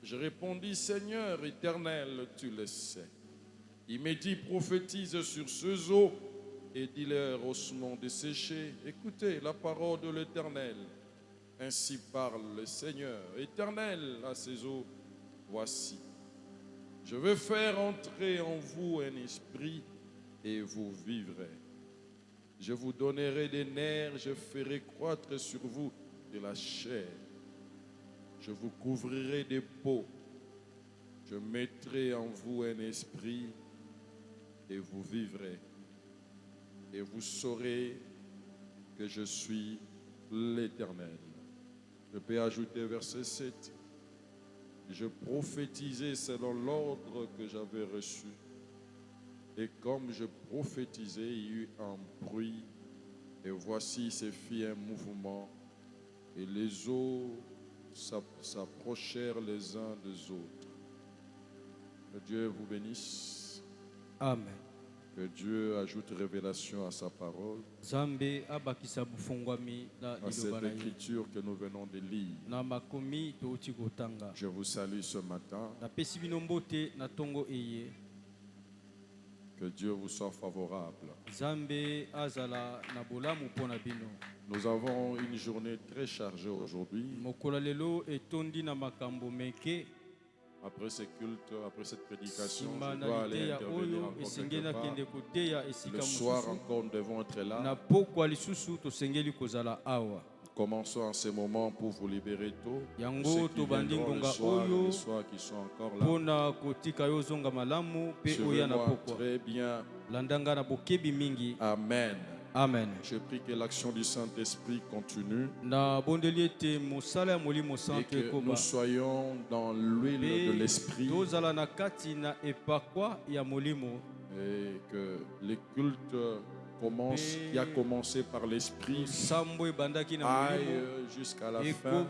Je répondis, Seigneur éternel, tu le sais. Il me dit, prophétise sur ces eaux et dis-leur ossements desséchés. Écoutez la parole de l'Éternel. Ainsi parle le Seigneur éternel à ces eaux. Voici, je veux faire entrer en vous un esprit et vous vivrez. Je vous donnerai des nerfs, je ferai croître sur vous de la chair. Je vous couvrirai des peaux. Je mettrai en vous un esprit et vous vivrez. Et vous saurez que je suis l'Éternel. Je peux ajouter verset 7. Je prophétisais selon l'ordre que j'avais reçu. Et comme je prophétisais, il y eut un bruit. Et voici, se fit un mouvement. Et les eaux s'approchèrent les uns des autres. Que Dieu vous bénisse. Amen. Que Dieu ajoute révélation à sa parole. À cette écriture que nous venons de lire. Je vous salue ce matin. Que Dieu vous soit favorable. Nous avons une journée très chargée aujourd'hui. Après ce culte, après cette prédication, je dois aller intervenir encore quelque part. Le soir encore, nous devons être là. Commençons en ce moment pour vous libérer tôt. Ceux qui viendront le soir qui sont encore là. Suivez-moi très bien. Amen. Amen. Je prie que l'action du Saint-Esprit continue et que nous soyons dans l'huile de l'Esprit et que les cultes qui a commencé par l'Esprit aille jusqu'à la fin,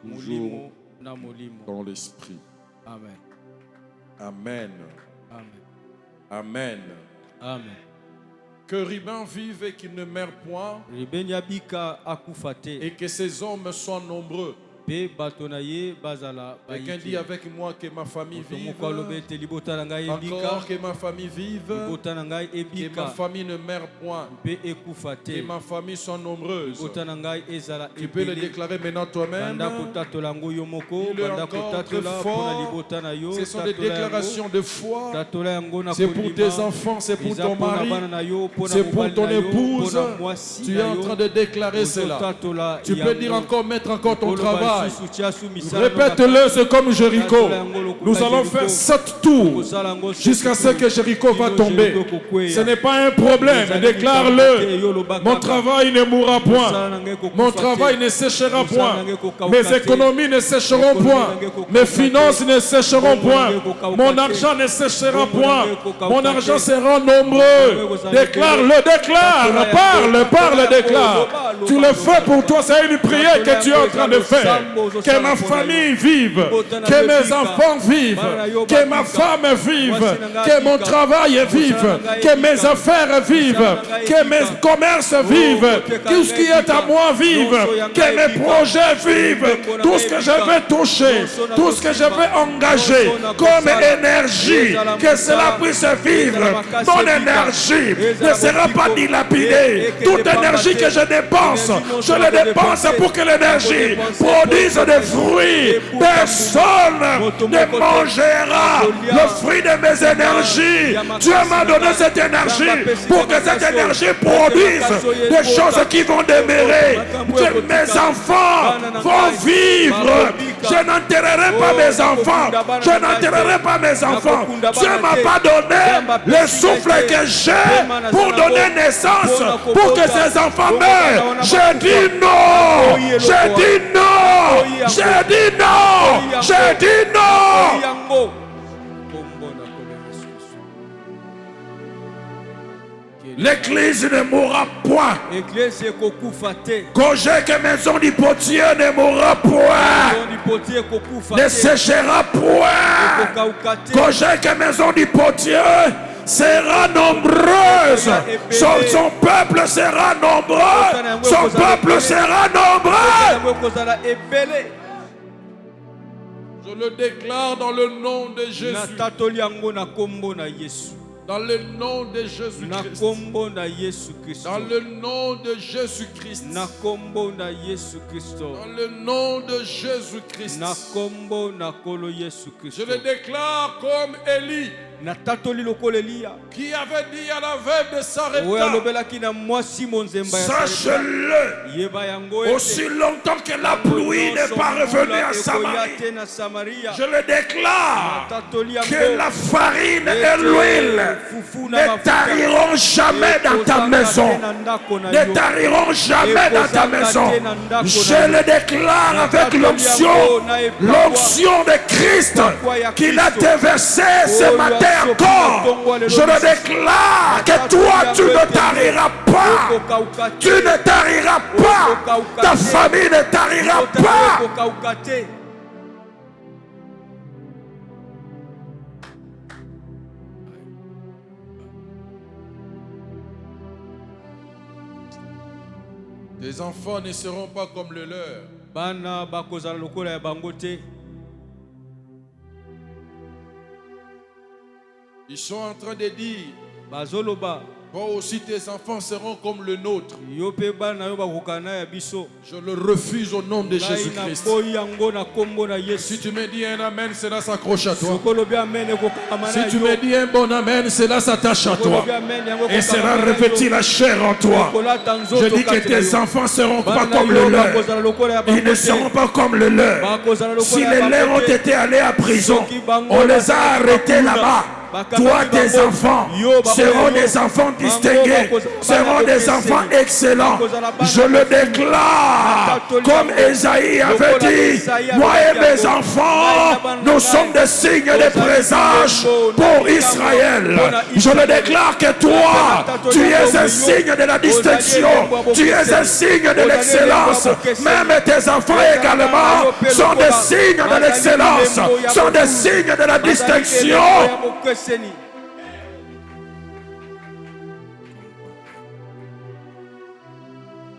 toujours dans l'Esprit. Amen. Amen. Amen. Amen. Amen. Que Riban vive et qu'il ne meure point, et que ses hommes soient nombreux. Quelqu'un dit avec moi que ma famille vive, encore que ma famille vive, que ma famille ne meure point, que ma famille soit nombreuse. Tu peux le déclarer maintenant toi-même. Dis-le encore très fort. Ce sont des déclarations de foi. C'est pour tes enfants, c'est pour ton mari, c'est pour ton épouse. Tu es en train de déclarer cela. Tu peux dire encore, mettre encore ton travail. Répète-le, c'est comme Jéricho. Nous allons faire 7 tours jusqu'à ce que Jéricho va tomber. Ce n'est pas un problème, déclare-le. Mon travail ne mourra point. Mon travail ne séchera point. Mes économies ne sécheront point. Mes finances ne sécheront point. Mon argent ne séchera point. Mon argent sera nombreux. Déclare-le, déclare. Parle, déclare. Tu le fais pour toi, c'est une prière que tu es en train de faire. Que ma famille vive, que mes enfants vivent, que ma femme vive, que mon travail vive, que mes affaires vivent, que mes commerces vivent, tout ce qui est à moi vive, que mes projets vivent, tout ce que je vais toucher, tout ce que je vais engager comme énergie, que cela puisse vivre. Mon énergie ne sera pas dilapidée. Toute énergie que je dépense, je la dépense pour que l'énergie produise des fruits. Personne ne mangera le fruit de mes énergies. Dieu m'a donné cette énergie pour que cette énergie produise des choses qui vont demeurer. Que mes enfants vont vivre. Je n'enterrerai pas mes enfants. Je n'enterrerai pas mes enfants. Dieu ne m'a pas donné le souffle que j'ai pour donner naissance pour que ces enfants meurent. J'ai dit non. J'ai dit non. J'ai dit non. J'ai dit non. L'église ne mourra point. Gojek et maison du potier ne mourra point. Ne séchera point. Gojek et maison du potier sera nombreuse. Son peuple sera nombreux. Son peuple sera nombreux. Je le déclare dans le nom de Jésus. Dans le nom de Jésus-Christ. Dans le nom de Jésus-Christ. Dans le nom de Jésus-Christ. Je le déclare comme Élie, qui avait dit à la veuve de Sarepta, sache-le, aussi longtemps que la pluie n'est pas revenue à Samarie, je le déclare que la farine et l'huile ne tariront jamais dans ta maison. Ne tariront jamais dans ta maison. Je le déclare avec l'onction de Christ qu'il a déversé ce matin encore. Je le déclare que toi tu ne tariras pas. Tu ne tariras pas. Ta famille ne tarira pas. Tes enfants ne seront pas comme le leur. Ils sont en train de dire, toi aussi tes enfants seront comme le nôtre. Je le refuse au nom de Jésus-Christ. Si tu me dis un amen, cela s'accroche à toi. Si tu me dis un bon amen, cela s'attache à toi. Et cela revêtit la chair en toi. Je dis que tes enfants ne seront pas comme le leur. Ils ne seront pas comme le leur. Si les leurs ont été allés à prison, on les a arrêtés là-bas. Toi, tes enfants seront des enfants distingués, seront des enfants excellents. Je le déclare, comme Esaïe avait dit, moi et mes enfants, nous sommes des signes de présage pour Israël. Je le déclare que toi, tu es un signe de la distinction, tu es un signe de l'excellence. Même tes enfants également sont des signes de l'excellence, sont des signes de la distinction.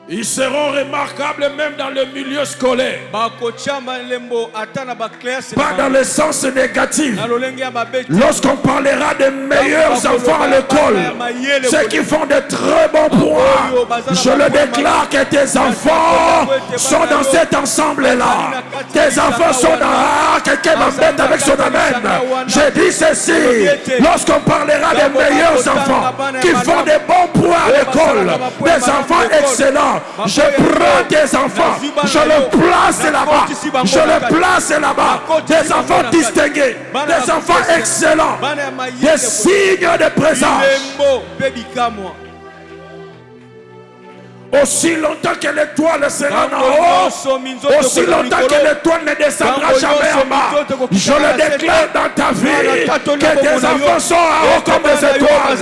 Ils seront remarquables même dans le milieu scolaire. Pas dans le sens négatif. Lorsqu'on parlera des meilleurs enfants à l'école, ceux qui font de très bons points, je le déclare que tes enfants sont dans cet ensemble-là. Tes enfants sont dans... quelqu'un m'embête avec son amen. Je dis ceci, lorsqu'on parlera des meilleurs enfants qui font de bons points à l'école, des enfants excellents, je prends tes enfants, je le place là-bas, je le place là-bas, des enfants distingués, des enfants excellents, des signes de présence. Aussi longtemps que l'étoile sera en haut, aussi longtemps que l'étoile ne descendra jamais en bas, je le déclare dans ta vie que tes enfants sont en haut comme des étoiles.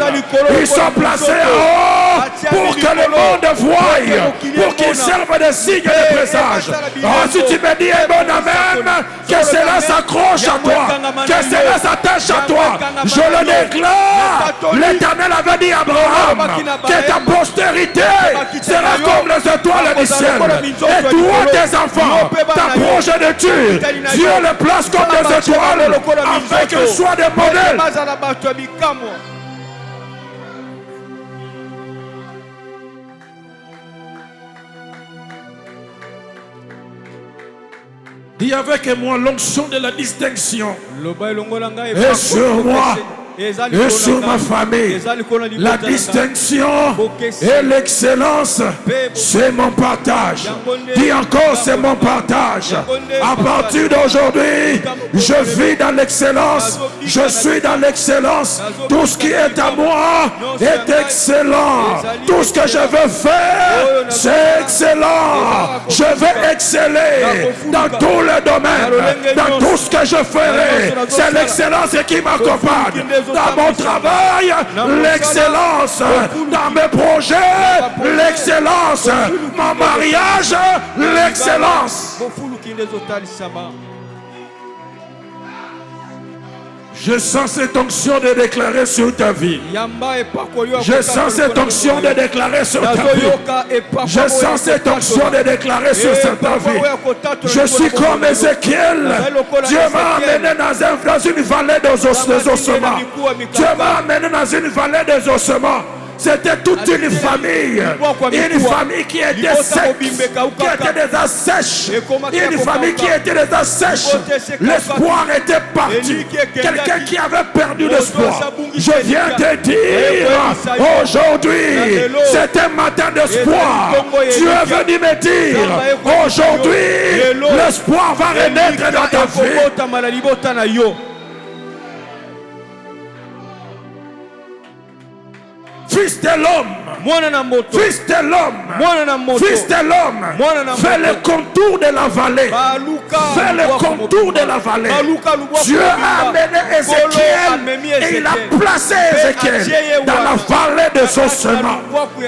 Ils sont placés en haut pour que le monde voie, pour qu'ils servent de signes de présage. Si tu me dis un bon amen, que cela s'accroche à toi, que cela s'attache à toi, je le déclare. L'Éternel avait dit à Abraham que ta postérité sera comme les étoiles du ciel. Et toi, tes enfants, ta progéniture, Dieu les place comme des étoiles afin qu'ils soient des modèles. Dis avec moi l'onction de la distinction est sur moi et sur ma famille. La distinction et l'excellence, c'est mon partage. Dis encore, c'est mon partage. À partir d'aujourd'hui, je vis dans l'excellence, je suis dans l'excellence. Tout ce qui est à moi est excellent. Tout ce que je veux faire, c'est excellent. Je veux exceller dans tous les domaines, dans tout ce que je ferai. C'est l'excellence qui m'accompagne. Dans mon travail, l'excellence. Dans mes projets, l'excellence. Mon mariage, l'excellence. Je sens cette onction de déclarer sur ta vie. Je sens cette onction de déclarer sur ta vie. Je sens cette onction de déclarer sur ta vie. Je suis comme Ézéchiel. Dieu m'a amené dans une vallée des ossements. Dieu m'a amené dans une vallée des ossements. C'était toute une famille qui était sèche, qui était déjà sèche, une famille qui était déjà sèche. L'espoir était parti. Quelqu'un qui avait perdu l'espoir. Je viens te dire, aujourd'hui, c'est un matin d'espoir. Dieu est venu me dire, aujourd'hui, l'espoir va renaître dans ta vie. Fils de l'homme, fils de l'homme, fils de l'homme, fais le contour de la vallée. Fais le contour de la vallée. Dieu a amené Ézéchiel et il a placé Ézéchiel dans la vallée des ossements.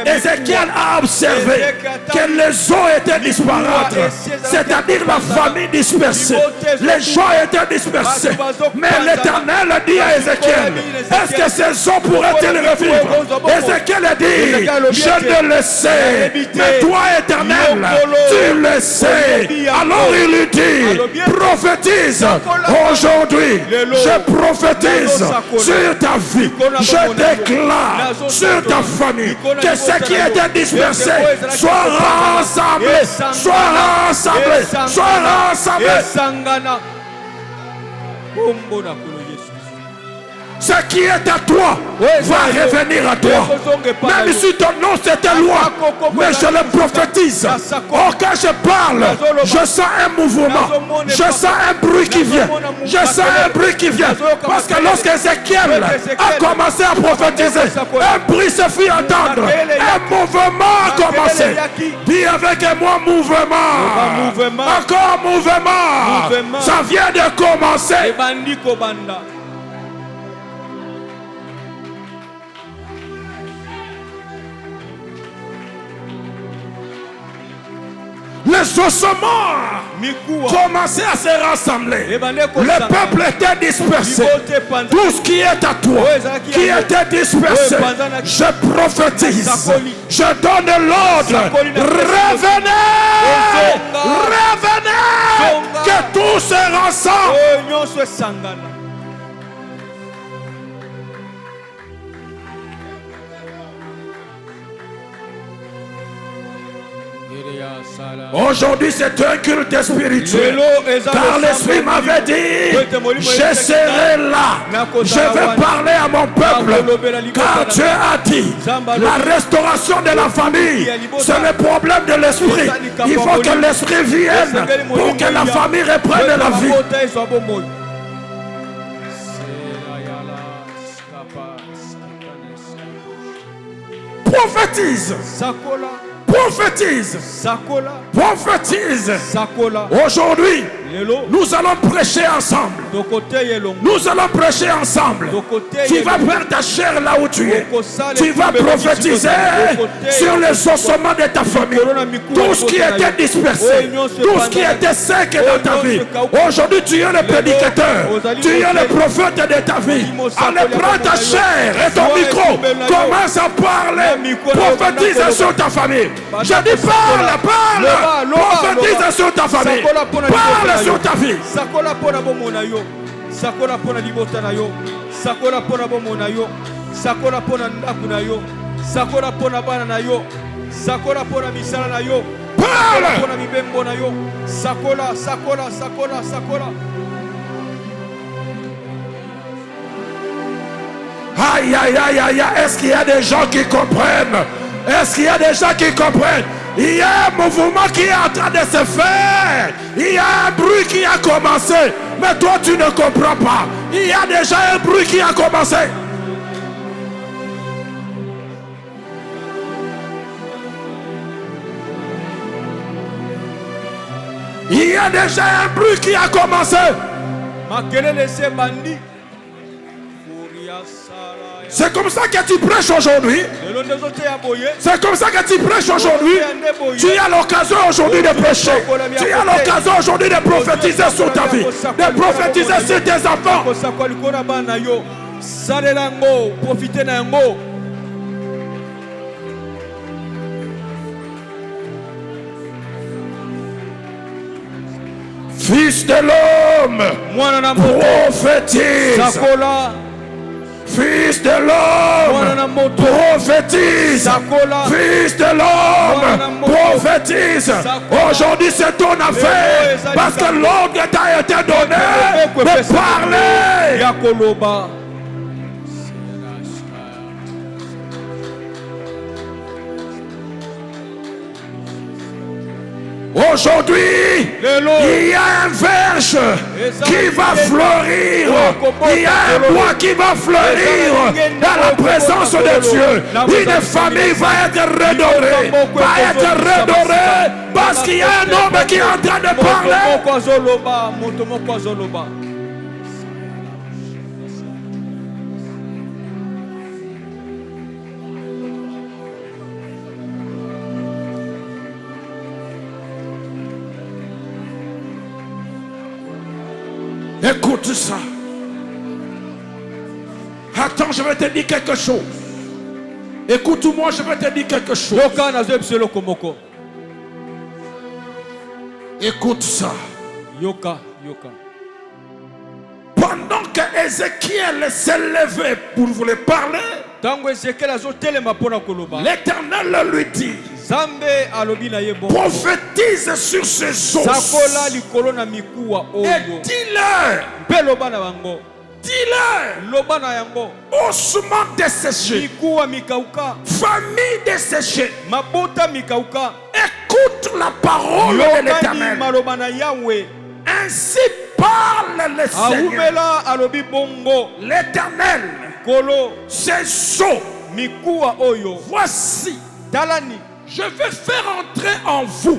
Ézéchiel a observé que les eaux étaient disparates, c'est-à-dire la famille dispersée. Les gens étaient dispersés. Mais l'Éternel dit à Ézéchiel, est-ce que ces eaux pourraient-elles revivre? Ézéchiel a dit, je ne le sais, mais toi, Éternel, tu le sais. Alors il lui dit, prophétise aujourd'hui. Je prophétise sur ta vie. Je déclare sur ta famille que ce qui était dispersé soit rassemblé, soit rassemblé, soit rassemblé. Ce qui est à toi va revenir à toi. Même si ton nom c'était loin, mais je le prophétise. Oh, quand je parle, je sens un mouvement, je sens un bruit qui vient, je sens un bruit qui vient. Parce que lorsque Ézéchiel a commencé à prophétiser, un bruit se fit entendre, un mouvement a commencé. Dis avec moi mouvement, encore mouvement. Ça vient de commencer. Les ossements commençaient à se rassembler. Le peuple était dispersé. Tout ce qui est à toi, qui était dispersé, je prophétise. Je donne l'ordre. Revenez! Revenez! Que tout se rassemble. Aujourd'hui c'est un culte spirituel. Car l'Esprit m'avait dit, je serai là, je vais parler à mon peuple. Car Dieu a dit, la restauration de la famille, c'est le problème de l'Esprit. Il faut que l'Esprit vienne pour que la famille reprenne la vie. Prophétise. Prophétise. Prophétise. Aujourd'hui, nous allons prêcher ensemble. Nous allons prêcher ensemble. Tu vas faire ta chair là où tu es. Tu vas prophétiser sur les ossements de ta famille. Tout ce qui était dispersé, tout ce qui était sec dans ta vie. Aujourd'hui, tu es le prédicateur. Tu es le prophète de ta vie. Allez, prends ta chair et ton micro. Commence à parler. Prophétise sur ta famille. Je dis parle. Prophétise sur ta famille. Parle sur ta vie. Sakola pona bomona yo. Sakola pona libota na yo. Sakola pona bomona yo. Sakola pona ndaku na yo. Sakola pona bana na yo. Sakola pona misala na yo. Sakola pona mibembo na yo. Sakola. Aïe, aïe, aïe, aïe, est-ce qu'il y a des gens qui comprennent? Est-ce qu'il y a des gens qui comprennent? Il y a un mouvement qui est en train de se faire. Il y a un bruit qui a commencé. Mais toi, tu ne comprends pas. Il y a déjà un bruit qui a commencé. Il y a déjà un bruit qui a commencé. C'est comme ça que tu prêches aujourd'hui. C'est comme ça que tu prêches aujourd'hui. Tu as l'occasion aujourd'hui de prêcher. Tu as l'occasion aujourd'hui de prophétiser sur ta vie, de prophétiser sur tes enfants. Fils de l'homme, prophétise. Fils de l'homme, prophétise. Fils de l'homme, prophétise. Aujourd'hui, c'est ton affaire. Parce que l'ordre t'a été donné de parler. Aujourd'hui, il y a un verge qui va fleurir. Il y a un bois qui va fleurir dans la présence de Dieu. Une famille va être redorée. Parce qu'il y a un homme qui est en train de parler. Écoute ça. Attends, je vais te dire quelque chose. Écoute-moi, je vais te dire quelque chose. Écoute ça. Pendant que Ézéchiel s'est levé pour vous le parler, l'Éternel lui dit: prophétise sur ces os et dis-leur, ossements desséchés, famille desséchée, écoute la parole de l'Éternel. Ainsi parle le Seigneur, l'Éternel. Ces os, voici, je vais faire entrer en vous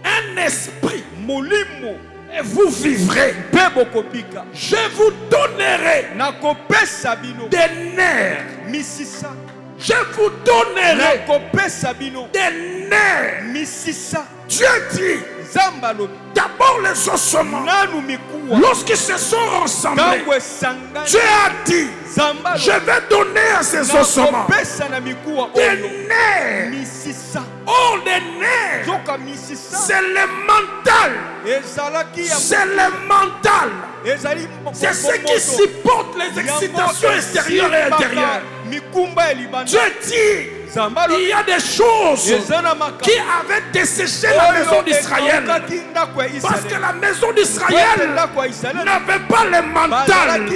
un esprit et vous vivrez. Je vous donnerai des nerfs. Je vous donnerai des nerfs. Dieu dit d'abord les ossements. Lorsqu'ils se sont rassemblés, Dieu a dit: je vais donner à ces ossements des nerfs. Oh, les nerfs, c'est le mental. C'est le mental. C'est ce qui supporte les excitations extérieures et intérieures. Dieu dit: il y a des choses qui avaient desséché la maison d'Israël. Parce que la maison d'Israël n'avait pas le mental.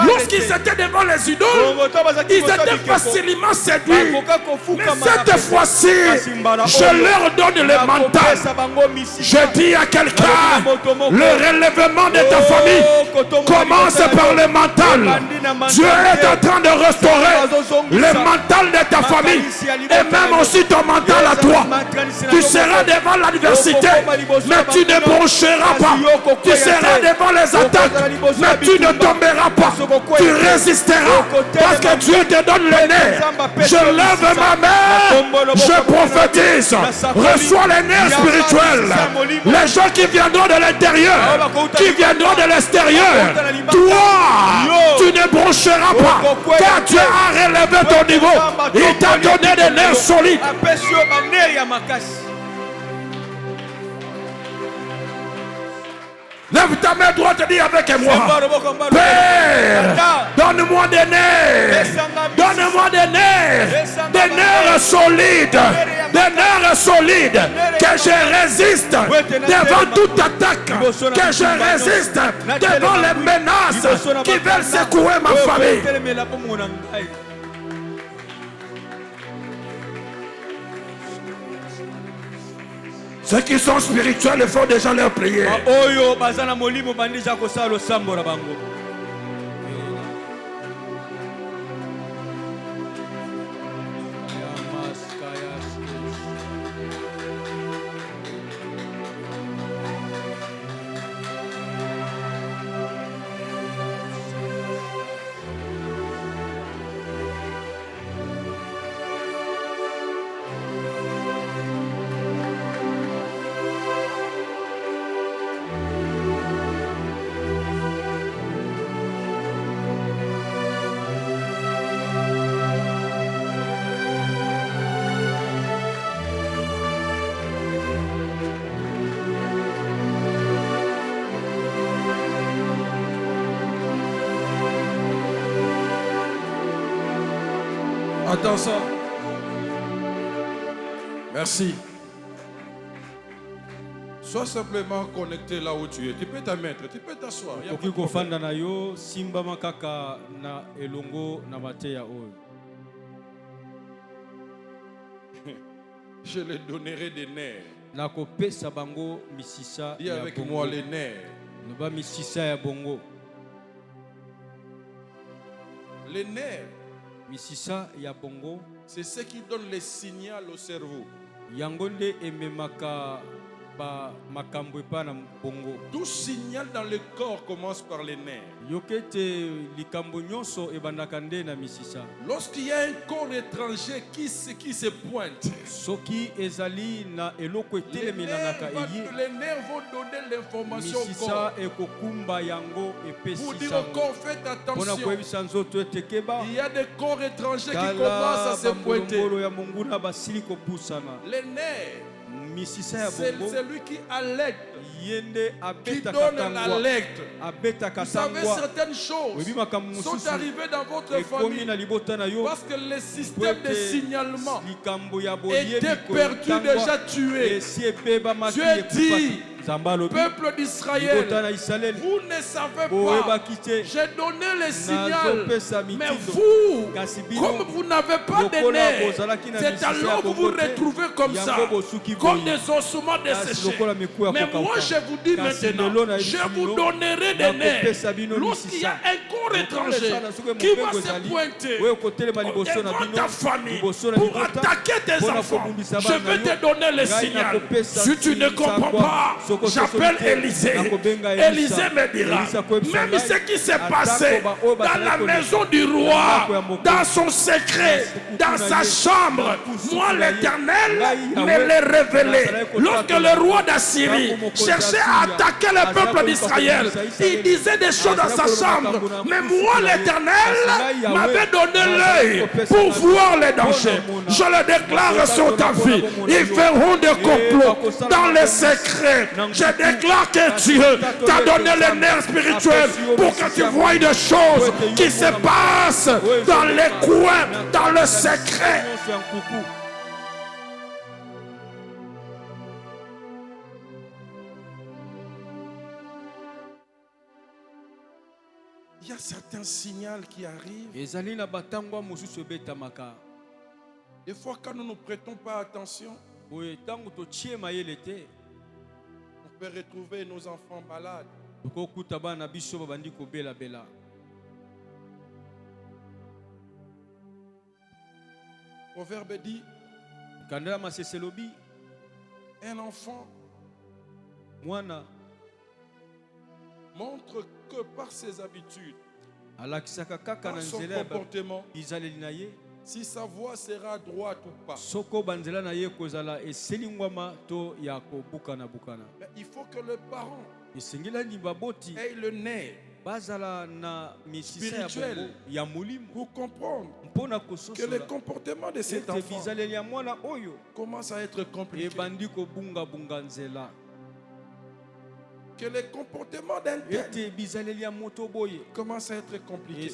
Lorsqu'ils étaient devant les idoles, ils étaient facilement séduits. Mais cette fois-ci, je leur donne le mental. Je dis à quelqu'un: le relèvement de ta famille commence par le mental. Dieu est en train de restaurer le mental de ta famille. Et même aussi ton mental à toi. Tu seras devant l'adversité, mais tu ne broncheras pas. Tu seras devant les attaques, mais tu ne tomberas pas. Tu résisteras parce que Dieu te donne le nez. Je lève ma main, je prophétise. Reçois les nerfs spirituels. Les gens qui viendront de l'intérieur, qui viendront de l'extérieur. Toi, tu ne broncheras pas, car Dieu a relevé ton niveau. Il t'a donné des nerfs solides. Lève ta main droite et dis avec moi: Père, donne-moi des nerfs. Donne-moi des nerfs solides. Des nerfs solides. Que je résiste devant toute attaque. Que je résiste devant les menaces qui veulent secouer ma famille. Ceux qui sont spirituels font déjà leur prière. Attention. Merci. Sois simplement connecté là où tu es. Tu peux t'admettre, tu peux t'asseoir. Je leur donnerai des nerfs. Dis avec moi les nerfs. Les nerfs, c'est ce qui donne les signaux au cerveau. Tout signal dans le corps commence par les nerfs. Lorsqu'il y a un corps étranger qui se pointe, les nerfs vont donner l'information au corps pour dire au corps, faites attention. Il y a des corps étrangers qui commencent à se pointer. Les nerfs, c'est celui qui allait, qui donne l'alerte. Vous savez, certaines choses sont arrivées dans votre famille parce que le système de signalement était perdu, déjà tué. Dieu dit, peuple d'Israël, vous ne savez pas, j'ai donné le signal, mais vous, comme vous n'avez pas de nerfs, c'est alors que vous vous retrouvez comme ça, comme des ossements desséchés. Mais moi je vous dis maintenant, je vous donnerai des nerfs. Lorsqu'il y a un corps étranger qui va se pointer devant ta famille pour attaquer tes enfants, je vais te donner le signal. Si tu ne comprends pas, j'appelle Élisée. Élisée me dira, même ce qui s'est passé dans la maison du roi, dans son secret, dans sa chambre, moi l'Éternel me l'ai révélé. Lorsque le roi d'Assyrie cherchait à attaquer le peuple d'Israël, il disait des choses dans sa chambre, mais moi l'Éternel m'avait donné l'œil pour voir les dangers. Je le déclare sur ta vie, ils feront des complots dans les secrets. Je déclare que Dieu t'a donné les nerfs spirituels pour que tu voies des choses qui se passent dans les coins, dans le secret. Il y a certains signaux qui arrivent. Des fois, quand nous ne prêtons pas attention, on peut retrouver nos enfants malades. Proverbe dit, un enfant montre que par ses habitudes, par son comportement, si sa voie sera droite ou pas. Mais il faut que le parent ait le nez spirituel pour comprendre que le comportement de cet enfant commence à être compliqué. Que le comportement d'un tel commence à être compliqué.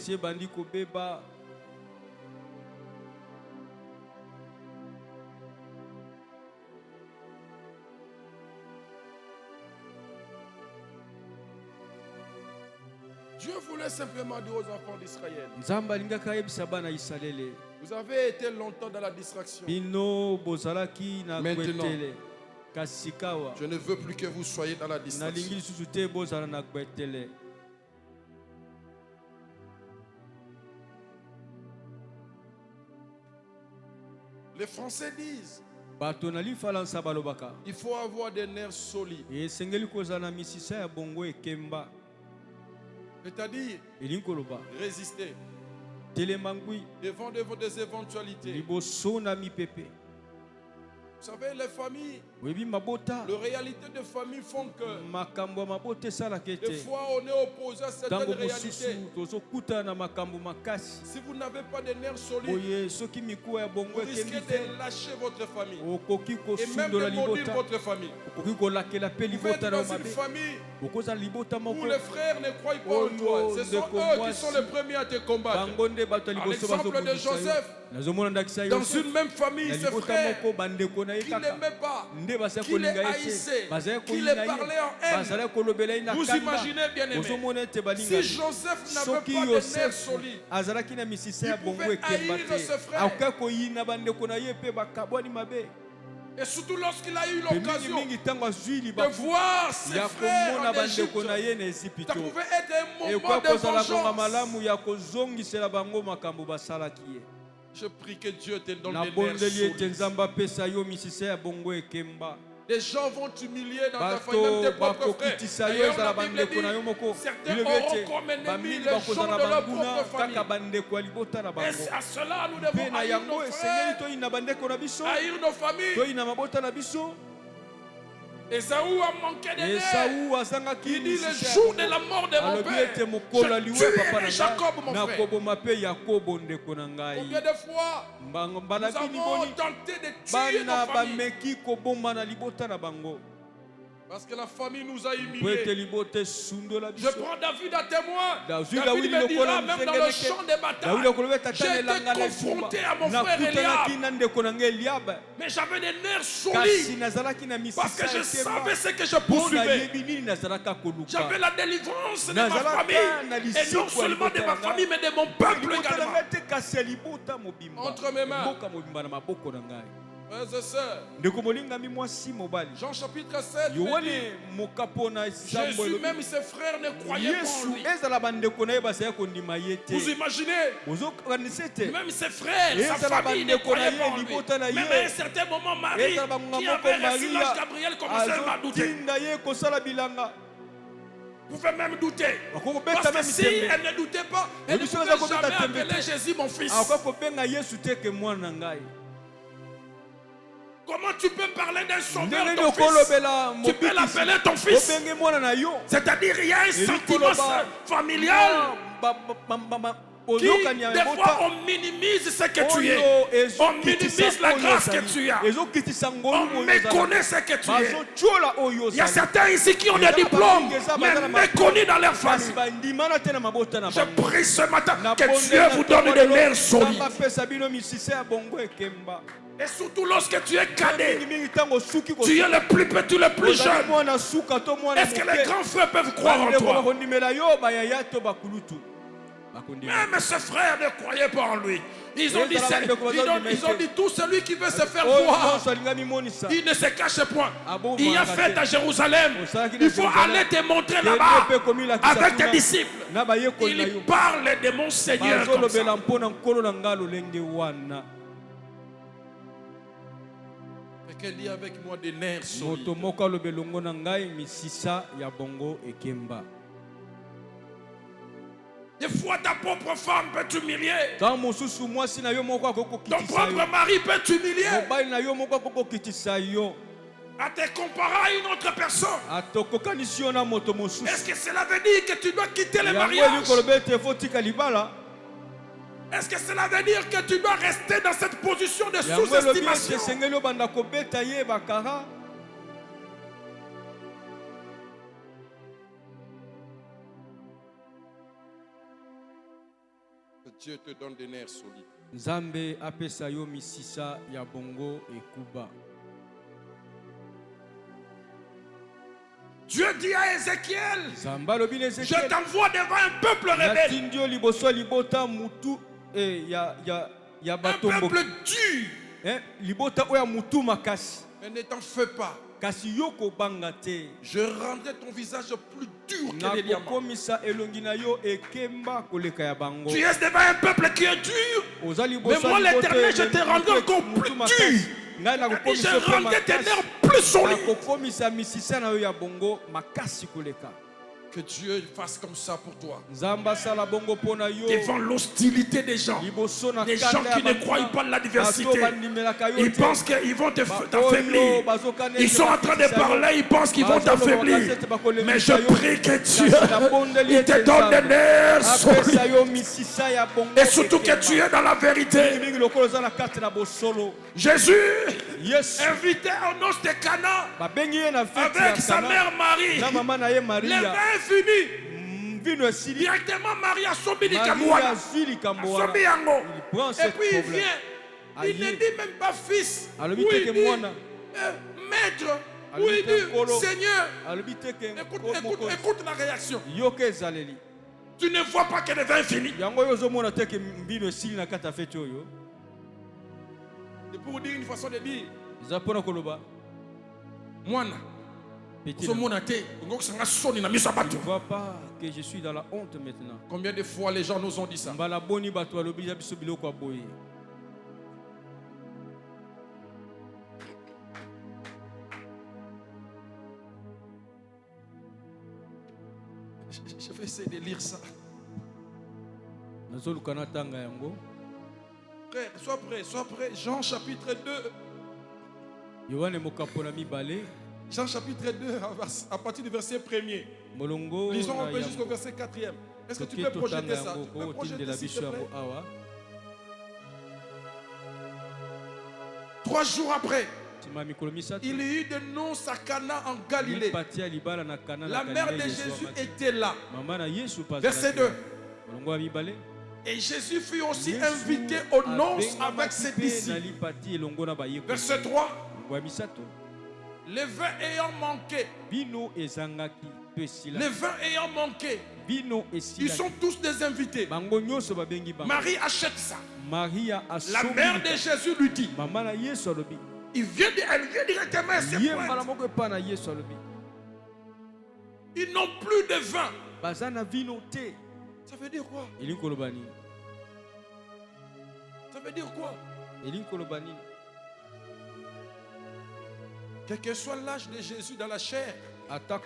Dieu voulait simplement dire aux enfants d'Israël, vous avez été longtemps dans la distraction. Maintenant, je ne veux plus que vous soyez dans la distraction. Les Français disent, il faut avoir des nerfs solides. C'est-à-dire résister devant des éventualités. Vous savez, les familles, les réalités de famille font que des fois on est opposé à certaines réalités. Si vous n'avez pas de nerfs solides, vous risquez de lâcher votre famille et même de maudire votre famille. Vous pouvez être dans une famille où les frères ne croient pas en toi. Ce sont eux qui sont les premiers à te combattre. À l'exemple de Joseph, dans une même famille, ses frères qui n'aimaient pas, qui les haïssaient, qui les parlaient en haine. Vous imaginez, bien aimé, si Joseph n'avait pas de nerfs solides, il pouvait haïr ses frères. Et surtout lorsqu'il a eu l'occasion de voir ses frères en Égypte, ça pouvait être un moment de vengeance. Je prie que Dieu te donne des nerfs solides. Les gens vont t'humilier dans ta famille, même tes propres frères. D'ailleurs, la Bible dit, certains auront comme ennemis les gens de leur propre famille. Et à cela, nous devons haïr nos frères, haïr nos familles. Esaü a manqué de nerfs. Il dit, le jour de la mort de mon père, je tuerai Jacob, mon frère. Combien de fois nous avons tenté de tuer nos familles parce que la famille nous a humiliés. Je prends David à témoin. David me dira, même dans le champ de bataille, j'ai été confronté à mon frère Eliab. Mais j'avais des nerfs solides parce que je savais ce que je poursuivais. J'avais la délivrance de ma famille. Et non seulement de ma famille, mais de mon peuple également. Entre mes mains. Frères et sœurs, Jean chapitre 7 dit, Jésus même ses frères ne croyaient pas en lui. Vous imaginez, même ses frères, sa famille ne croyaient pas en lui. Même à un certain moment, Marie, qui avait reçu l'ange Gabriel, commençait à douter. Vous pouvez même douter. Parce que si elle ne doutait pas, elle ne pouvait jamais appeler Jésus mon fils. Comment tu peux parler d'un sauveur ton fils? Tu peux l'appeler ton fils. C'est-à-dire il y a un sentiment familial qui, des fois, on minimise ce que tu es. On minimise la grâce que tu as. On méconnaît ce que tu es. Il y a certains ici qui ont des diplômes, mais méconnus dans leur famille. Je prie ce matin que Dieu vous donne des nerfs solides. Et surtout lorsque tu es cadet, tu es le plus petit, le plus jeune. Est-ce que les grands frères peuvent croire en toi? Même ses frères ne croyaient pas en lui. Ils ont dit tout celui qui veut se faire voir, il ne se cache point. Il y a fête à Jérusalem. Il faut aller te montrer là-bas avec tes disciples. Il parle de mon Seigneur comme ça. Quelqu'un dit avec moi des nerfs solides. Des fois ta propre femme peut t'humilier. Ton propre mari peut t'humilier. À te comparer à une autre personne. Est-ce que cela veut dire que tu dois quitter le mariage? Est-ce que cela veut dire que tu dois rester dans cette position de sous-estimation? Que Dieu te donne des nerfs solides. Nzambe apesa yo misisa ya bongo ekuba. Dieu dit à Ézéchiel, je t'envoie devant un peuple rebelle. Un peuple dur. Mais ne t'en fais pas. Je rendrai ton visage plus dur que les diamants. Tu es devant un peuple qui est dur. Mais moi l'Éternel, je te rendrai encore plus dur. Et je rendrai tes nerfs plus solides. Que Dieu fasse comme ça pour toi. Devant Devant l'hostilité des gens qui ne croient pas en l'adversité, ils pensent qu'ils vont t'affaiblir. Ils sont en train de parler, ils pensent qu'ils vont t'affaiblir. Mais je prie que Dieu il te donne des nerfs solides. Et surtout que tu es dans la vérité. Jésus invité aux noces de Cana avec sa mère Marie. Le vin est fini. Directement Marie a sombi likamwana. Et puis il vient. Il ne dit même pas fils. Ou il dit maître. Ou il dit Seigneur. Écoute la réaction. Tu ne vois pas que le vin est fini. C'est pour dire une façon de dire. Moana. Tu ne vois pas que je suis dans la honte maintenant. Combien de fois les gens nous ont dit ça? Je vais essayer de lire ça. Frère, sois prêt. Jean chapitre 2. Jean chapitre 2, à partir du verset 1er. Lisons un peu jusqu'au verset 4e. Est-ce que tu peux projeter ça? Tu peux projeter, s'il te plaît? 3 jours après, il y eut de noces à Cana en Galilée. La mère de Jésus était là. Verset 2. Et Jésus fut aussi invité aux noces avec ses disciples. Verset 3. Le vin ayant manqué. Le vin ayant manqué. Ils sont tous des invités. Marie achète ça. La mère de Jésus lui dit. Elle vient directement à ses pointes. Ils n'ont plus de vin. Ça veut dire quoi? Ça veut dire quoi? Quel que soit l'âge de Jésus dans la chair, tu es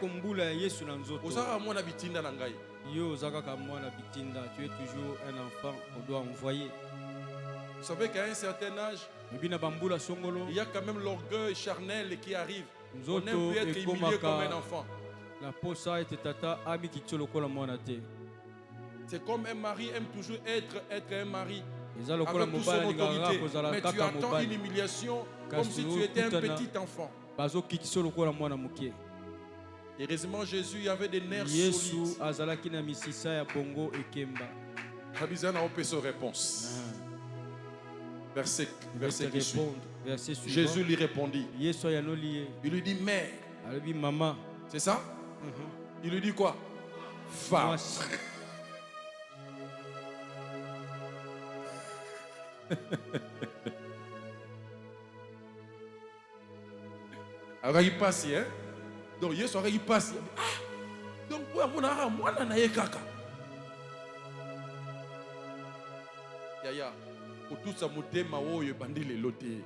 toujours un enfant qu'on doit envoyer. Vous savez qu'à un certain âge, il y a quand même l'orgueil charnel qui arrive. On aime plus être humilié comme un enfant. C'est comme un mari aime toujours être un mari avec toute son autorité. Mais tu attends une humiliation comme si tu étais un petit enfant. Heureusement, Jésus y avait des nerfs solides. Réponse. Verset qui suit. Jésus lui répondit. Il lui dit mère. C'est ça? Il lui dit quoi? Femme. Alors il passe, hein? Donc il soir il passe. Ah! Donc pour mon ara moi na ye kaka. Yaya, pour tout ça motema oyo bandi le loté.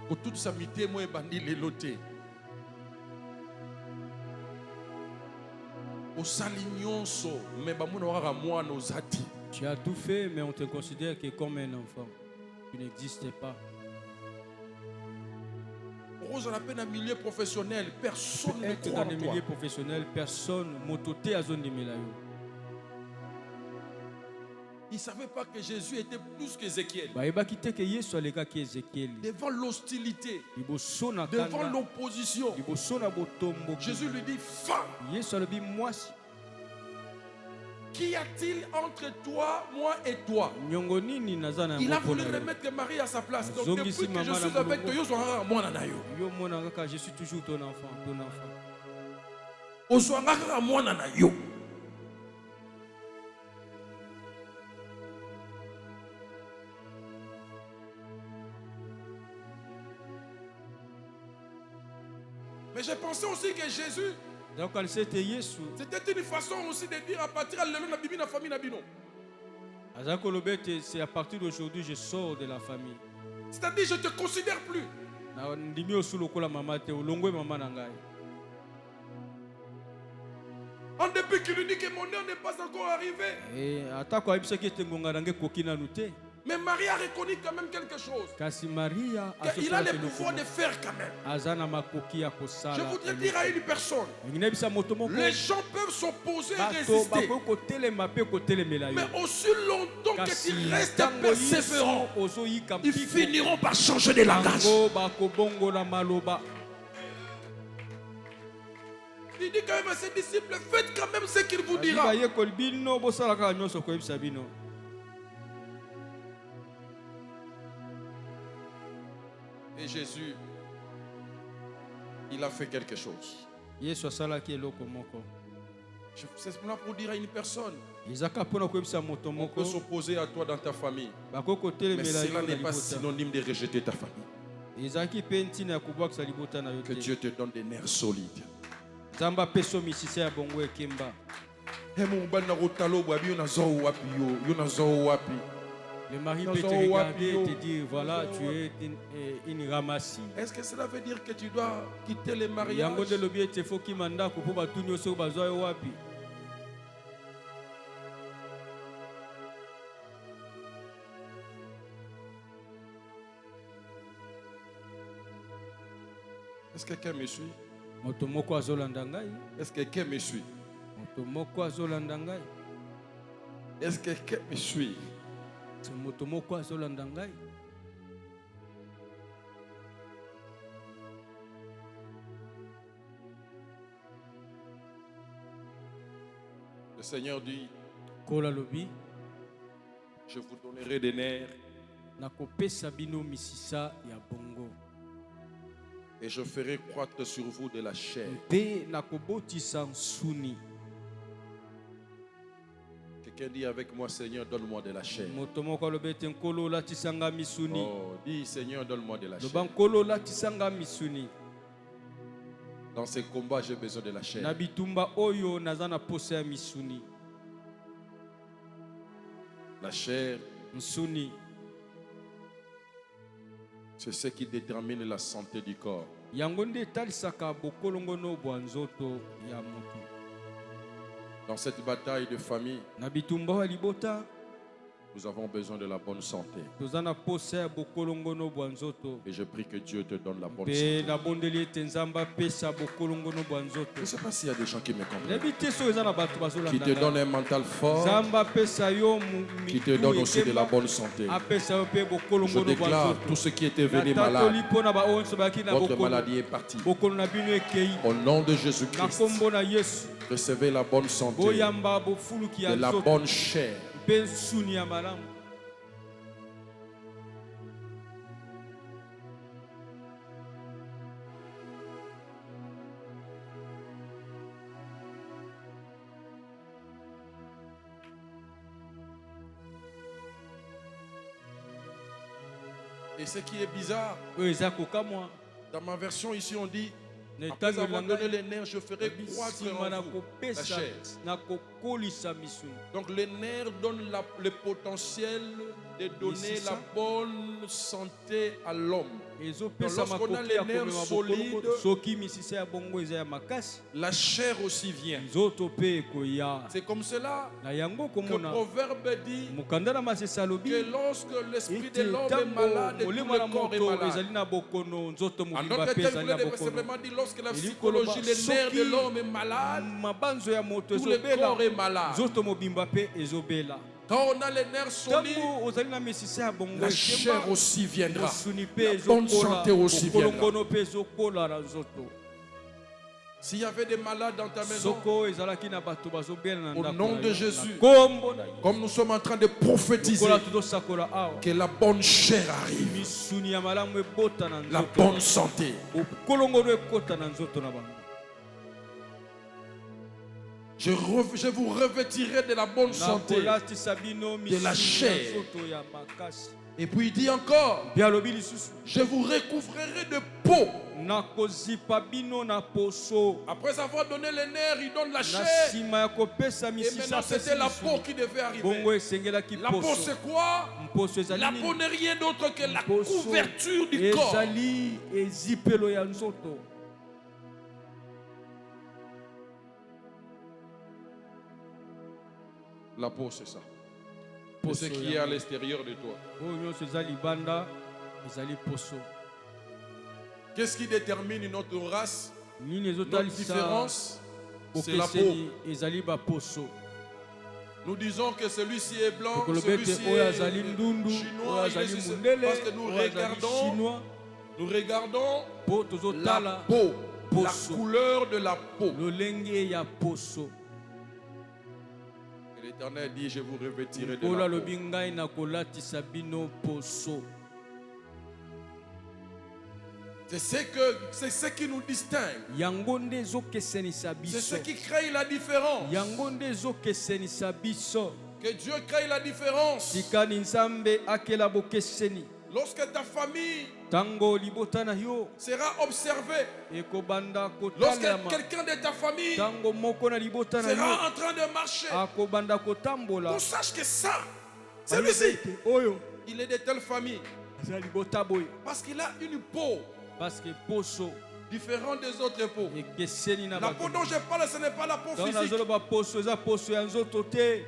Pour tout ça mitemo e bandi le loté. Au salignonso mais ba mona ara moi nos ati. Tu as tout fait mais on te considère que comme un enfant. Tu n'existais pas. Dans un milieu professionnel, personne ne croit en toi. Dans un milieu professionnel, personne mototé à zone de Melayo. Il ne savait pas que Jésus était plus qu'Ézéchiel. Devant l'hostilité, devant l'opposition, Jésus lui dit femme. Qu'y a-t-il entre toi, moi et toi? Il a voulu remettre Marie à sa place. Donc depuis que je suis avec toi, je suis toujours ton enfant. Mais j'ai pensé aussi que Jésus, c'était une façon aussi de dire à partir de la famille. C'est à partir d'aujourd'hui je sors de la famille. C'est-à-dire je ne te considère plus. En dépit qu'il lui dit que mon heure n'est pas encore arrivée. Mais Marie a reconnu quand même quelque chose. Il a le pouvoir de faire quand même. Je voudrais dire à une personne, les gens peuvent s'opposer et résister. Mais aussi longtemps que tu restes persévérant, ils finiront par changer de langage. Il dit quand même à ses disciples, faites quand même ce qu'il vous dira. Et Jésus, il a fait quelque chose. C'est simplement pour dire à une personne, on peut s'opposer à toi dans ta famille, mais cela n'est pas synonyme de rejeter ta famille. Que Dieu te donne des nerfs solides. Le mari peut te regarder et te dire, voilà, tu es une ramassie. Est-ce que cela veut dire que tu dois quitter le mariage? Est-ce que quelqu'un me suit? Est-ce que quelqu'un me suit? Est-ce que quelqu'un me suit? Le Seigneur dit, je vous donnerai des nerfs et je ferai croître sur vous de la chair. Quelqu'un dit avec moi, Seigneur, donne-moi de la chair. Oh, dis, Seigneur, donne-moi de la chair. Dans ces combats, j'ai besoin de la chair. La chair, c'est ce qui détermine la santé du corps. Dans cette bataille de famille, nous avons besoin de la bonne santé. Et je prie que Dieu te donne la bonne santé. Je ne sais pas s'il y a des gens qui me comprennent. Qui te donnent un mental fort, qui te donne aussi de la bonne santé. Je déclare, tout ce qui était venu malade, votre maladie est partie. Au nom de Jésus-Christ, recevez la bonne santé, de la bonne chair. Et ce qui est bizarre, dans ma version ici on dit, après avoir donné les nerfs, je ferai croître en vous la chair. Donc les nerfs donnent le potentiel de donner la bonne santé à l'homme. Lorsqu'on a les nerfs solides, la chair aussi vient. C'est comme cela que le proverbe dit que lorsque l'esprit de l'homme est malade, tout le corps est malade. En d'autres termes, je voulais simplement dire, lorsque la psychologie, les nerfs de l'homme est malade, tout le corps est malade. Quand on a les nerfs solides, la chair aussi viendra. La bonne santé aussi viendra. S'il y avait des malades dans ta maison, au nom de Jésus, comme nous sommes en train de prophétiser, que la bonne chair arrive, la bonne santé. Je vous revêtirai de la bonne santé, de la chair. Et puis il dit encore, je vous recouvrirai de peau. Après avoir donné les nerfs, il donne la chair. Et maintenant, c'était la peau qui devait arriver. La peau, c'est quoi? La peau n'est rien d'autre que la couverture du corps. La peau, c'est ça. C'est ce qui est à l'extérieur de toi. Qu'est-ce qui détermine notre race? Notre différence, c'est la peau. Nous disons que celui-ci est blanc, celui-ci est chinois, parce que nous regardons la peau, la couleur de la peau. Et l'Éternel dit, je vous revêtirai de la peau. C'est ce qui nous distingue. C'est ce qui crée la différence. Que Dieu crée la différence. Lorsque ta famille sera observée, lorsque quelqu'un de ta famille sera en train de marcher, on sache que ça, celui-ci, il est de telle famille. Parce qu'il a une peau différent des autres peaux. La peau dont je parle, ce n'est pas la peau physique.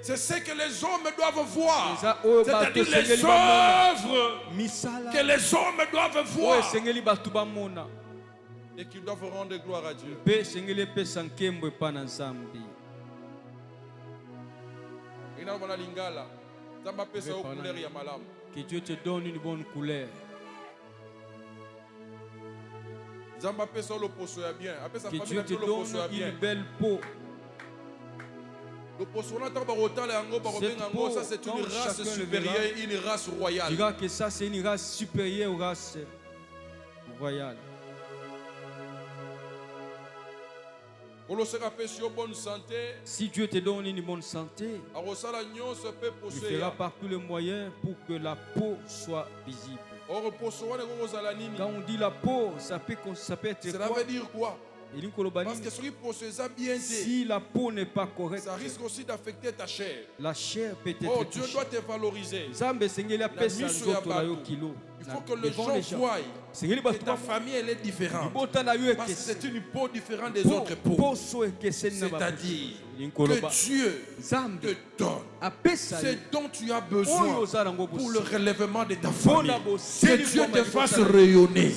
C'est ce que les hommes doivent voir. C'est-à-dire les œuvres que les hommes doivent voir. Et qu'ils doivent rendre gloire à Dieu. Que Dieu te donne une bonne couleur. Que Dieu te donne une belle peau. Ça, c'est une race supérieure, une race royale. Tu diras que ça, c'est une race supérieure aux races royales. Si Dieu te donne une bonne santé, il fera par tous les moyens pour que la peau soit visible. Quand on dit la peau, ça peut être cela veut dire quoi? Parce que si la peau n'est pas correcte, ça risque aussi d'affecter ta chair. La chair peut être Dieu doit te valoriser. Il faut que les gens voient que ta famille elle est différente. Parce que c'est une peau différente des autres peaux. C'est-à-dire que Dieu te donne ce dont tu as besoin pour le relèvement de ta famille. Que Dieu te fasse rayonner.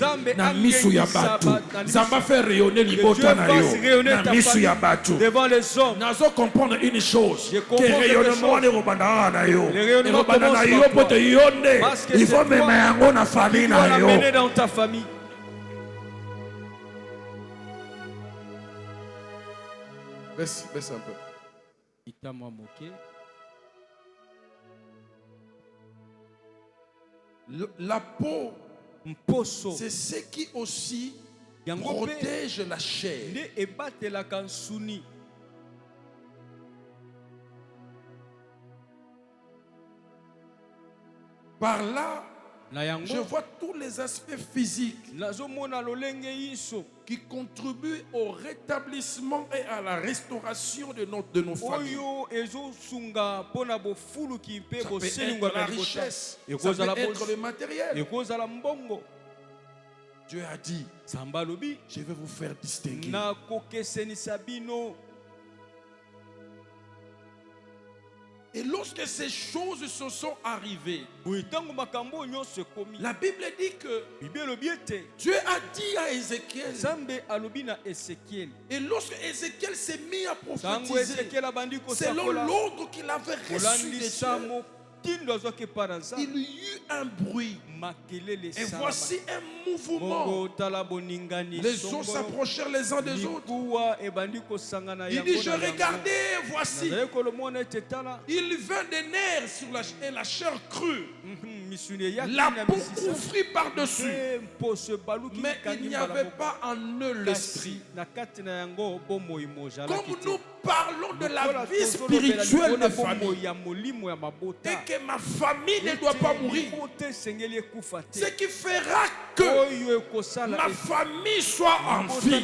Zamba fait rayonner l'ibota na yo. Na misu ya batu. Devant les hommes. Nazo comprendre une chose. Que rayonnement ne robanda na yo. Ne robanda na yo pote yonde. Il faut même yango na famille na yo. Amener dans ta famille. Baisse un peu. Il t'a moqué. La peau, c'est ce qui aussi protège la chair. Par là, je vois tous les aspects physiques qui contribuent au rétablissement et à la restauration de nos familles. Ça peut être la richesse, ça peut être le matériel. Dieu a dit, je vais vous faire distinguer. Et lorsque ces choses se sont arrivées, la Bible dit que Dieu a dit à Ézéchiel, et lorsque Ézéchiel s'est mis à prophétiser, selon l'ordre qu'il avait reçu des cieux, il y eut un bruit. Et voici un mouvement. Les eaux s'approchèrent les uns des autres. Il dit, je regardais, voici. Il vint des nerfs et la chair crue. La peau couvrit par-dessus. Mais il n'y avait pas en eux l'esprit. Comme nous parlons de la vie spirituelle de famille et que ma famille ne doit pas mourir. Ce qui fera que ma famille soit en vie,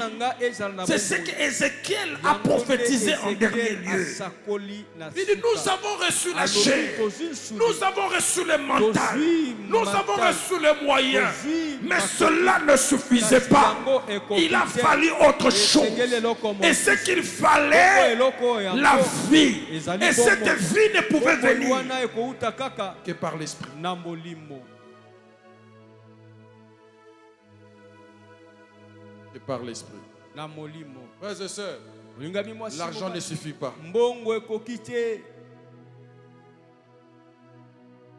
c'est ce qu'Ézéchiel a prophétisé en dernier lieu. Il dit, nous avons reçu la chair, nous avons reçu le mental, nous avons reçu les moyens, mais cela ne suffisait pas. Il a fallu autre chose. Et ce qu'il fallait, la vie. Et cette vie ne pouvait venir que par l'esprit. Que par l'esprit. Frères et sœurs, l'argent ne suffit pas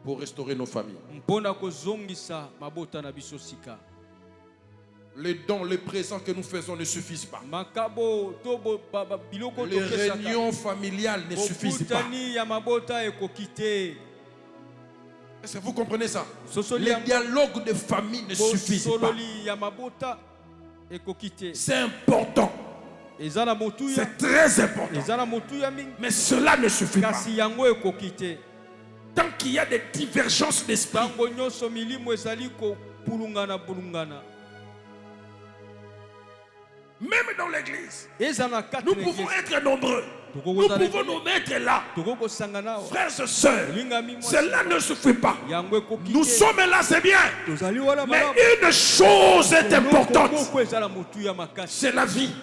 pour restaurer nos familles. Les dons, les présents que nous faisons ne suffisent pas. Les réunions familiales ne suffisent pas. Est-ce que vous comprenez ça? Les dialogues de famille ne suffisent pas. C'est important. C'est très important. Mais cela ne suffit pas. Tant qu'il y a des divergences d'esprit, même dans l'église, nous pouvons être nombreux. Nous pouvons nous mettre là. Frères et sœurs, cela ne suffit pas. Nous sommes là, c'est bien. Mais une chose est importante. C'est la vie.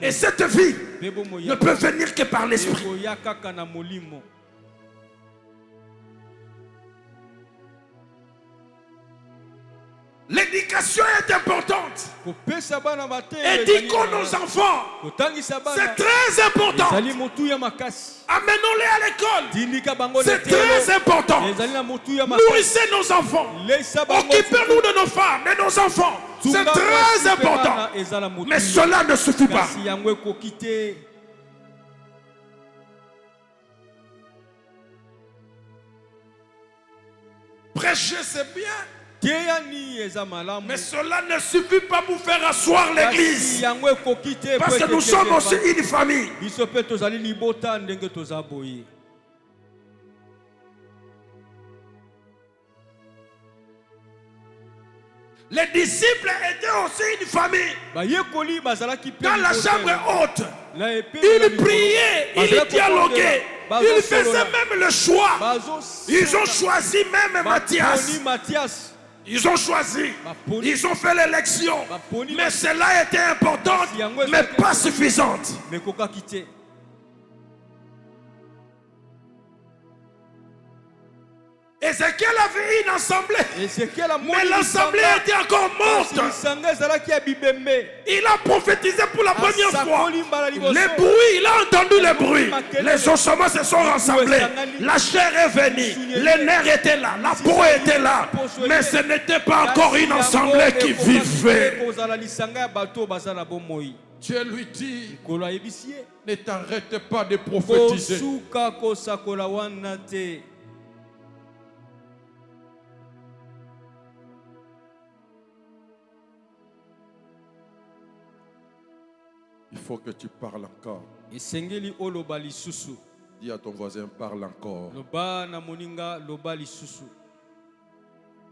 Et cette vie ne peut venir que par l'esprit. L'éducation est importante. Éduquons nos enfants. C'est très important. Amenons-les à l'école. C'est très important. Nourrissez nos enfants. Occupez-nous de nos femmes, de nos enfants. C'est très important. Mais cela ne suffit pas. Prêcher, c'est bien. Mais cela ne suffit pas pour faire asseoir l'église. Parce que nous sommes aussi une famille. Les disciples étaient aussi une famille. Dans la chambre haute, ils priaient, ils dialoguaient. Ils faisaient même le choix. Ils ont choisi même Matthias. Ils ont choisi, ils ont fait l'élection, mais cela était important, mais pas suffisante. Ézéchiel avait une assemblée, mais l'assemblée était encore morte. Il a prophétisé pour la première fois. Les bruits, il a entendu les bruits. Les ossements se sont rassemblés. La chair est venue, les nerfs étaient là, la peau était là. Mais ce n'était pas encore une assemblée qui vivait. Dieu lui dit, ne t'arrête pas de prophétiser. Il faut que tu parles encore. Dis à ton voisin, parle encore.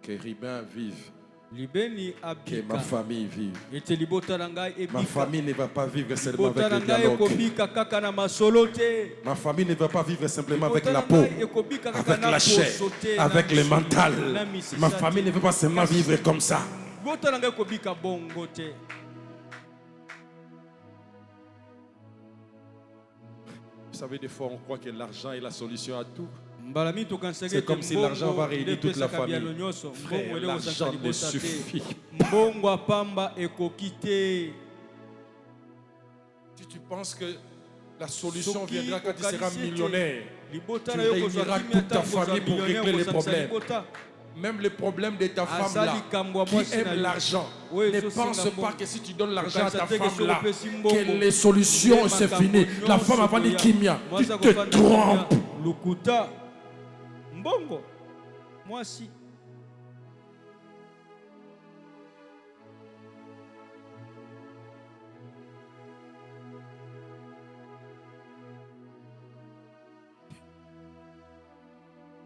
Que Ribin vive. Que ma famille vive. Ma famille ne va pas vivre seulement avec le dialogue. Ma famille ne va pas vivre simplement avec la peau, avec la chair, avec le mental. Ma famille ne va pas seulement vivre comme ça. Vous savez, des fois, on croit que l'argent est la solution à tout. C'est comme si l'argent va réunir toute la famille. Frère, l'argent ne suffit pas. Si tu penses que la solution viendra quand tu seras millionnaire, tu réuniras toute ta famille pour régler les problèmes. Même les problèmes de ta femme là, qui aime l'argent, ne pense pas que si tu donnes l'argent à ta femme là, que les solutions c'est fini. La femme va dire Kimia, tu te trompes. Mbongo, moi si.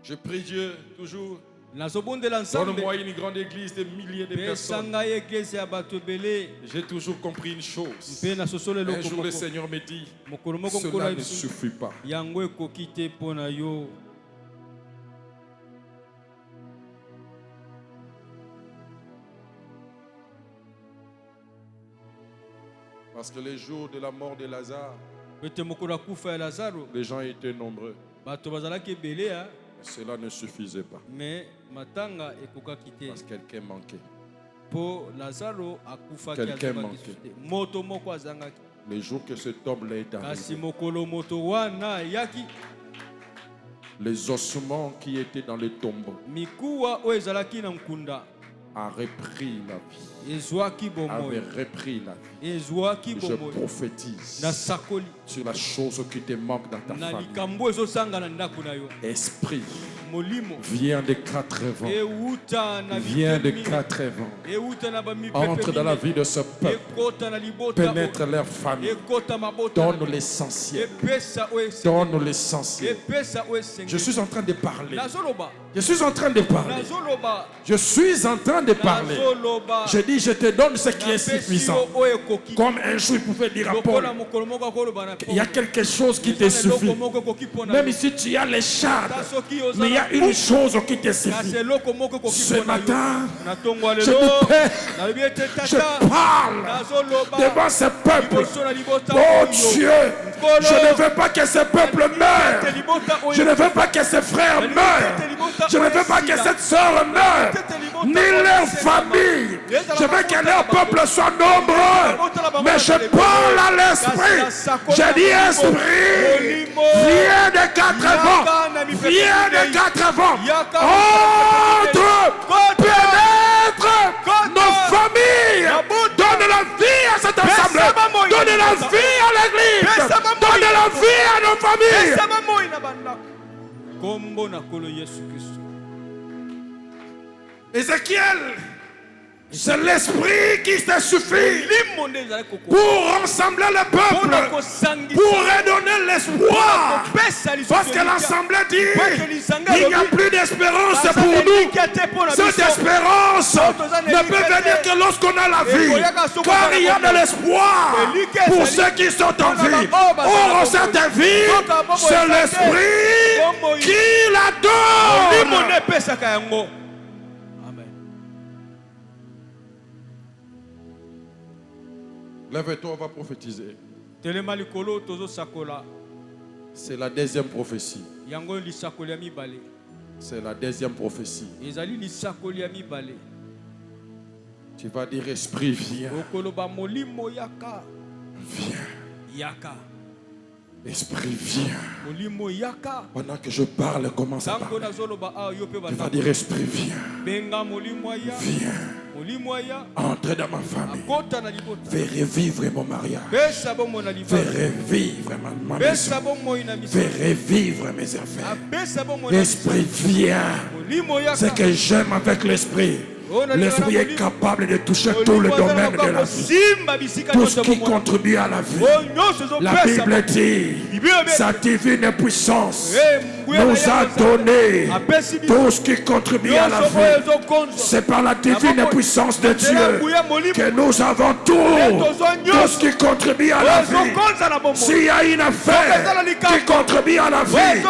Je prie Dieu toujours. Donne-moi une grande église de milliers de personnes. J'ai toujours compris une chose. Un jour le Seigneur me dit, cela ne suffit pas. Parce que les jours de la mort de Lazare, les gens étaient nombreux. Cela ne suffisait pas. Parce que quelqu'un manquait. Quelqu'un manquait. Le jour que cet homme est arrivé, les ossements qui étaient dans les tombeaux a repris la vie. Avait repris la vie. Je prophétise sur la chose qui te manque dans ta famille. Esprit, viens de 4 vents. Viens de 4 vents. Entre dans la vie de ce peuple. Pénètre leur famille. Donne l'essentiel. Donne l'essentiel. Je suis en train de parler. Je suis en train de parler. Je suis en train de parler. Je dis, je te donne ce qui est suffisant. Comme un jour il pouvait dire à Paul, il y a quelque chose qui te suffit. Même si tu as les chars, mais il y a une chose qui te suffit. Ce matin, je parle devant ce peuple. Oh Dieu, je ne veux pas que ce peuple meure. Je ne veux pas que ses frères meurent. Je ne veux pas que cette soeur meure. Ni leur famille. Je veux que leur peuple soit nombreux. Mais je parle à l'esprit. Je dis esprit, viens de 4 vents. Viens de 4 vents. Entre, pénètre nos familles. Donne la vie à cette assemblée. Donne la vie à l'église. Donne la vie à nos familles. Ézéchiel, c'est l'esprit qui te suffit pour rassembler le peuple, pour redonner l'espoir. Parce que l'assemblée dit, il n'y a plus d'espérance pour nous. Cette espérance ne peut venir que lorsqu'on a la vie. Car il y a de l'espoir pour ceux qui sont en vie. Or, cette vie, c'est l'esprit qui la donne. Lève-toi, on va prophétiser. C'est la deuxième prophétie. C'est la deuxième prophétie. Tu vas dire esprit, viens. Viens. Esprit, viens. Pendant que je parle, commence à parler. Tu vas dire esprit, viens. Viens. Entre dans ma famille. Fais revivre mon mariage. Fais revivre ma maison. Fais revivre mes affaires. L'esprit vient. C'est que j'aime avec l'esprit. L'esprit est capable de toucher tout le domaine de la vie. Tout ce qui contribue à la vie. La Bible dit, sa divine puissance nous a donné tout ce qui contribue à la vie. C'est par la divine puissance de Dieu que nous avons tout ce qui contribue à la vie. S'il y a une affaire qui contribue à la vie,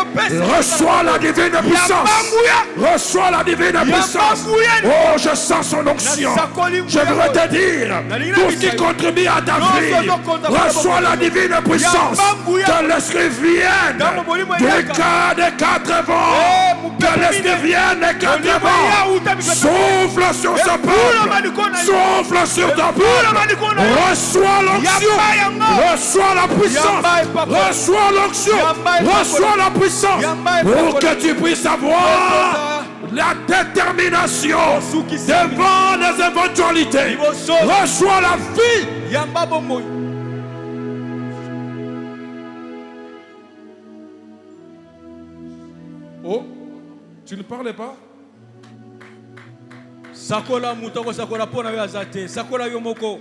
reçois la divine puissance. Reçois la divine puissance. Oh, je sens son onction. Je voudrais te dire, tout ce qui contribue à ta vie, reçois la divine puissance. Que l'esprit vienne du cas des 4 vents. Que l'esprit vienne des 4 vents. Souffle sur ce peuple. Souffle sur ton peuple. Reçois l'onction. Reçois la puissance. Reçois l'onction. Reçois la puissance. Pour que tu puisses avoir la détermination devant les éventualités. Reçois la vie. Oh, tu ne parlais pas? Sakola mutoko sakola pona yo azate. Sakola yo moko.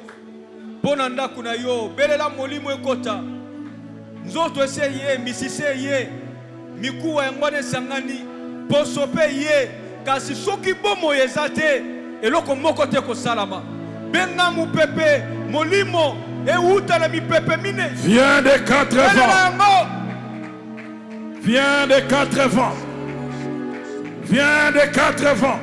Pona ndaku na yo. Belela molimo ekota. Nzoto eseye, misise ye. Mikuwa yangwane sangani. poso pe ye kasi soki bomo ezate eloko moko te ko salama benga mu pepe molimo e uta la mi pepe mine. Viens des 4 vents. Viens des 4 vents. Viens des 4 vents.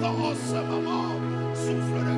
En ce moment, souffle